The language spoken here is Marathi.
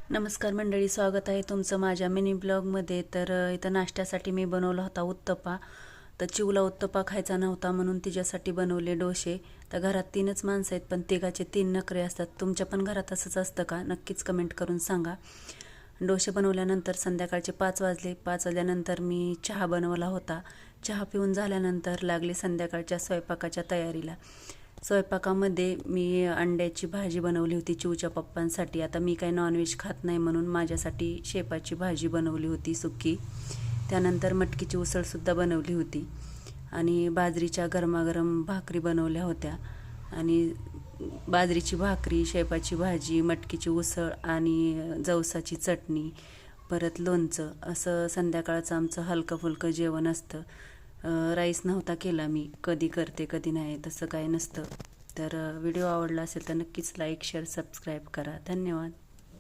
नमस्कार मंडळी, स्वागत आहे तुमचं माझ्या मिनी ब्लॉगमध्ये। तर इथं नाश्त्यासाठी मी बनवला होता उत्तप्पा। तर चिवला उत्तप्पा खायचा नव्हता म्हणून तिच्यासाठी बनवले डोसे। तर घरात 3च माणसं आहेत पण तिघाचे 3 नखरे असतात। तुमच्या पण घरात असंच असतं का? नक्कीच कमेंट करून सांगा। डोसे बनवल्यानंतर संध्याकाळचे 5 वाजले। 5 वाजल्यानंतर मी चहा बनवला होता। चहा पिऊन झाल्यानंतर लागले संध्याकाळच्या स्वयंपाकाच्या तयारीला। स्वयंपाकामध्ये मी अंड्याची भाजी बनवली होती चिवच्या पप्पांसाठी। आता मी काही नॉनव्हेज खात नाही म्हणून माझ्यासाठी शेपाची भाजी बनवली होती सुकी। त्यानंतर मटकीची उसळसुद्धा बनवली होती आणि बाजरीच्या गरमागरम भाकरी बनवल्या होत्या। आणि बाजरीची भाकरी, शेपाची भाजी, मटकीची उसळ आणि जवसाची चटणी, परत लोणचं, असं संध्याकाळचं आमचं हलकं फुलकं जेवण असतं। राईस नव्हता केला मी, कधी करते कधी नाही, तसं काही नसतं। तर व्हिडिओ आवडला असेल तर नक्कीच लाईक, शेअर, सबस्क्राईब करा। धन्यवाद।